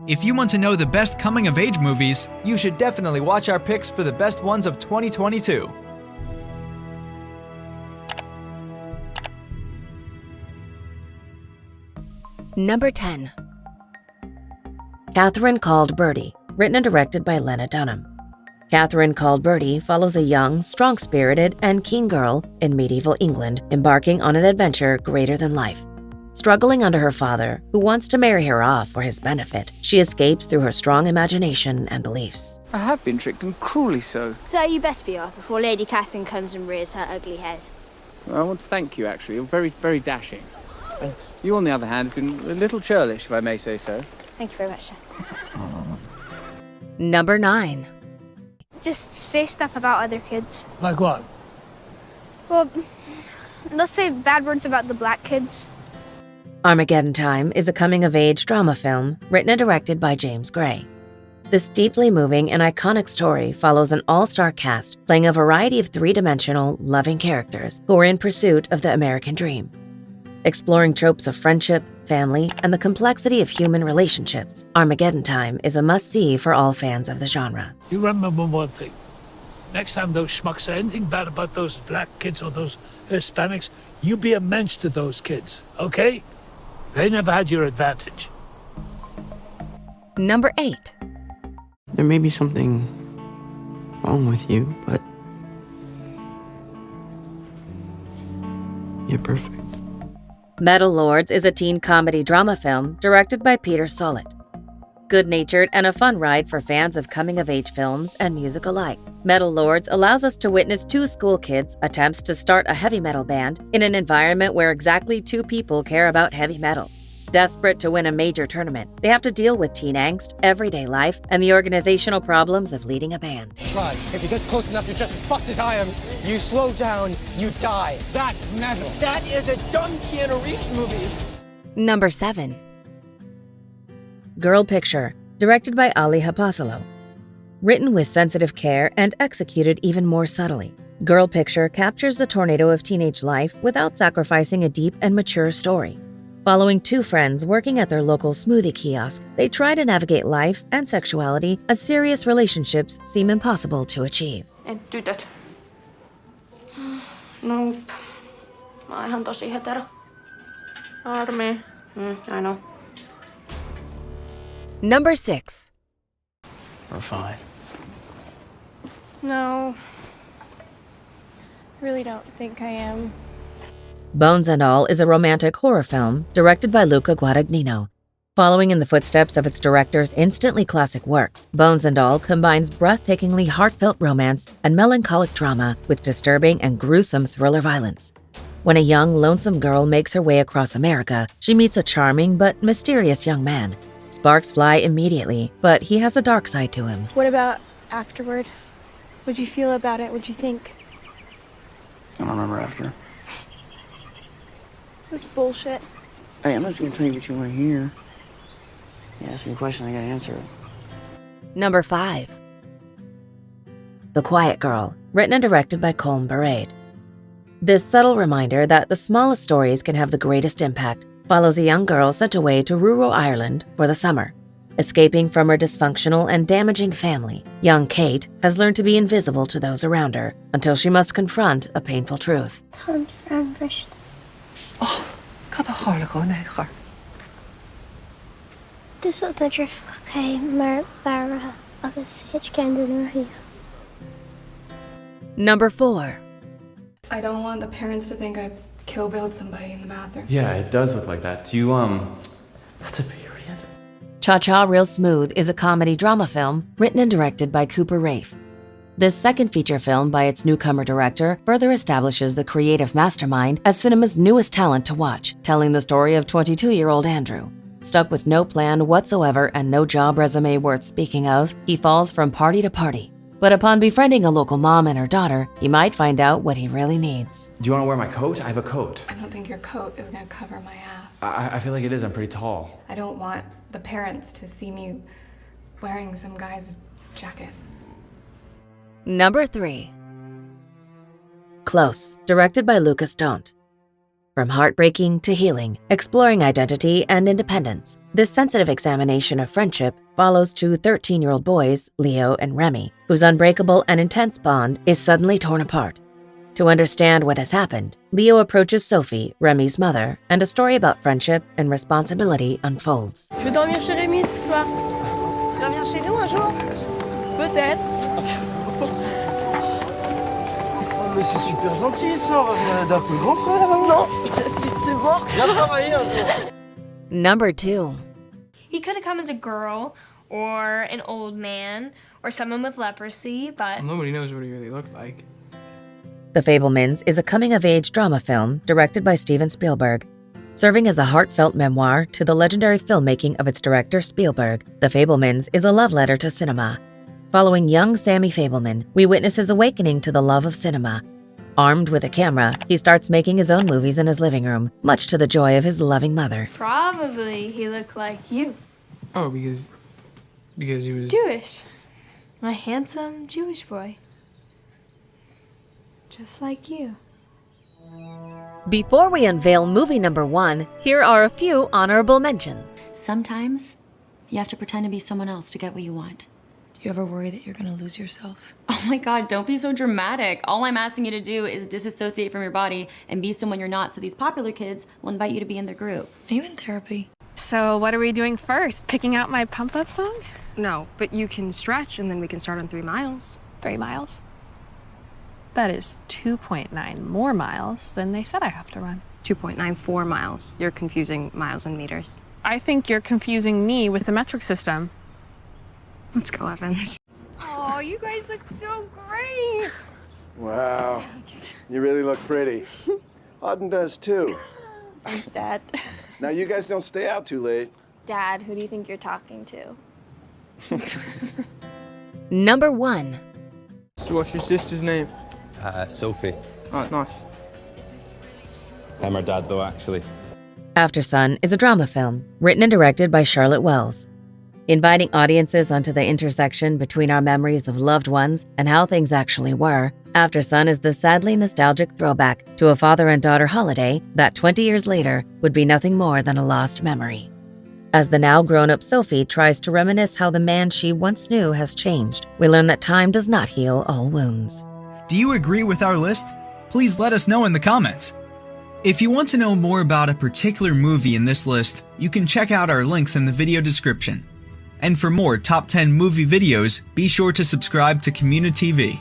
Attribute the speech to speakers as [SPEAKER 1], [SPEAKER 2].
[SPEAKER 1] If you want to know the best coming-of-age movies,
[SPEAKER 2] you should definitely watch our picks for the best ones of 2022.
[SPEAKER 3] Number 10. Catherine Called Birdy, written and directed by Lena Dunham. Catherine Called Birdy follows a young, strong-spirited, and keen girl in medieval England embarking on an adventure greater than life. Struggling under her father, who wants to marry her off for his benefit, she escapes through her strong imagination and beliefs.
[SPEAKER 4] I have been tricked, and cruelly so.
[SPEAKER 5] So you best be off before Lady Catherine comes and rears her ugly head.
[SPEAKER 4] Well, I want to thank you, actually. You're very, very dashing.
[SPEAKER 2] Thanks.
[SPEAKER 4] You, on the other hand, have been a little churlish, if I may say so.
[SPEAKER 5] Thank you very much, sir.
[SPEAKER 3] Number 9.
[SPEAKER 5] Just say stuff about other kids.
[SPEAKER 6] Like what?
[SPEAKER 5] Well, let's say bad words about the black kids.
[SPEAKER 3] Armageddon Time is a coming-of-age drama film written and directed by James Gray. This deeply moving and iconic story follows an all-star cast playing a variety of three-dimensional, loving characters who are in pursuit of the American dream. Exploring tropes of friendship, family, and the complexity of human relationships, Armageddon Time is a must-see for all fans of the genre.
[SPEAKER 6] You remember one thing. Next time those schmucks say anything bad about those black kids or those Hispanics, you be a mensch to those kids, okay? They never had your advantage.
[SPEAKER 3] Number 8.
[SPEAKER 7] There may be something wrong with you, but you're perfect.
[SPEAKER 3] Metal Lords is a teen comedy drama film directed by Peter Sollett. Good-natured and a fun ride for fans of coming-of-age films and music alike, Metal Lords allows us to witness two school kids' attempts to start a heavy metal band in an environment where exactly two people care about heavy metal. Desperate to win a major tournament, they have to deal with teen angst, everyday life, and the organizational problems of leading a band.
[SPEAKER 8] Try. If he gets close enough, you're just as fucked as I am. You slow down, you die. That's metal. That is a dumb Keanu Reeves movie.
[SPEAKER 3] Number 7. Girl Picture, directed by Ali Hapasalo. Written with sensitive care and executed even more subtly, Girl Picture captures the tornado of teenage life without sacrificing a deep and mature story. Following two friends working at their local smoothie kiosk, they try to navigate life and sexuality as serious relationships seem impossible to achieve.
[SPEAKER 9] Tytöt. Nope. Mä oon ihan tosi hetero. Armi. I know.
[SPEAKER 3] Number 6.
[SPEAKER 7] We're fine.
[SPEAKER 9] No. I really don't think I am.
[SPEAKER 3] Bones and All is a romantic horror film directed by Luca Guadagnino. Following in the footsteps of its director's instantly classic works, Bones and All combines breathtakingly heartfelt romance and melancholic drama with disturbing and gruesome thriller violence. When a young, lonesome girl makes her way across America, she meets a charming but mysterious young man. Sparks fly immediately, but he has a dark side to him.
[SPEAKER 9] What about afterward? What'd you feel about it? What'd you think?
[SPEAKER 7] I don't remember after.
[SPEAKER 9] That's bullshit.
[SPEAKER 7] Hey, I'm not just gonna tell you what you want to hear. You ask me a question, I gotta answer it.
[SPEAKER 3] Number 5. The Quiet Girl, written and directed by Colm Barade. This subtle reminder that the smallest stories can have the greatest impact follows a young girl sent away to rural Ireland for the summer. Escaping from her dysfunctional and damaging family, young Kate has learned to be invisible to those around her until she must confront a painful truth.
[SPEAKER 5] Dis wat met je oké, maar waar alles het kan doen hier.
[SPEAKER 3] Number 4.
[SPEAKER 9] I don't want the parents to think I kill-billed somebody in the bathroom.
[SPEAKER 10] Yeah, it does look like that. Do you, that's a period?
[SPEAKER 3] Cha Cha Real Smooth is a comedy drama film written and directed by Cooper Raiff. This second feature film by its newcomer director further establishes the creative mastermind as cinema's newest talent to watch, telling the story of 22-year-old Andrew. Stuck with no plan whatsoever and no job resume worth speaking of, he falls from party to party. But upon befriending a local mom and her daughter, he might find out what he really needs.
[SPEAKER 10] Do you want to wear my coat? I have a coat.
[SPEAKER 9] I don't think your coat is gonna cover my ass.
[SPEAKER 10] I feel like it is. I'm pretty tall.
[SPEAKER 9] I don't want the parents to see me wearing some guy's jacket.
[SPEAKER 3] Number 3. Close, directed by Lucas Don't. From heartbreaking to healing, exploring identity and independence, this sensitive examination of friendship follows two 13-year-old boys, Leo and Remy, whose unbreakable and intense bond is suddenly torn apart. To understand what has happened, Leo approaches Sophie, Remy's mother, and a story about friendship and responsibility unfolds.
[SPEAKER 9] Je veux dormir chez Rémi ce soir. Tu reviens chez nous un jour? Peut-être.
[SPEAKER 8] Mais c'est super gentil ça, d'un peu grand frère maintenant. C'est bon. Viens travailler un jour.
[SPEAKER 3] Number 2.
[SPEAKER 11] He could have come as a girl, or an old man, or someone with leprosy, but
[SPEAKER 12] nobody knows what he really looked like.
[SPEAKER 3] The Fabelmans is a coming-of-age drama film directed by Steven Spielberg. Serving as a heartfelt memoir to the legendary filmmaking of its director Spielberg, The Fabelmans is a love letter to cinema. Following young Sammy Fabelman, we witness his awakening to the love of cinema. Armed with a camera, he starts making his own movies in his living room, much to the joy of his loving mother.
[SPEAKER 11] probably he looked like you.
[SPEAKER 12] Oh, because he was
[SPEAKER 11] Jewish. A handsome Jewish boy. Just like you.
[SPEAKER 3] Before we unveil movie number 1, here are a few honorable mentions.
[SPEAKER 13] Sometimes you have to pretend to be someone else to get what you want.
[SPEAKER 9] Do you ever worry that you're gonna lose yourself?
[SPEAKER 13] Oh my God, don't be so dramatic. All I'm asking you to do is disassociate from your body and be someone you're not, so these popular kids will invite you to be in their group.
[SPEAKER 9] Are you in therapy?
[SPEAKER 14] So what are we doing first? Picking out my pump-up song?
[SPEAKER 15] No, but you can stretch and then we can start on 3 miles.
[SPEAKER 14] 3 miles? That is 2.9 more miles than they said I have to run.
[SPEAKER 15] 2.94 miles. You're confusing miles and meters.
[SPEAKER 14] I think you're confusing me with the metric system.
[SPEAKER 15] Let's go, Evans.
[SPEAKER 9] Oh, you guys look so great.
[SPEAKER 16] Wow. You really look pretty. Auden does too.
[SPEAKER 9] Thanks, Dad.
[SPEAKER 16] Now you guys don't stay out too late.
[SPEAKER 11] Dad, who do you think you're talking to?
[SPEAKER 3] Number 1.
[SPEAKER 12] So what's your sister's name?
[SPEAKER 10] Sophie.
[SPEAKER 12] Oh, nice.
[SPEAKER 10] I'm her dad, though, actually.
[SPEAKER 3] Aftersun is a drama film, written and directed by Charlotte Wells. Inviting audiences onto the intersection between our memories of loved ones and how things actually were, Aftersun is the sadly nostalgic throwback to a father and daughter holiday that 20 years later would be nothing more than a lost memory. As the now grown-up Sophie tries to reminisce how the man she once knew has changed, we learn that time does not heal all wounds.
[SPEAKER 1] Do you agree with our list? Please let us know in the comments. If you want to know more about a particular movie in this list, you can check out our links in the video description. And for more top 10 movie videos, be sure to subscribe to communiTV.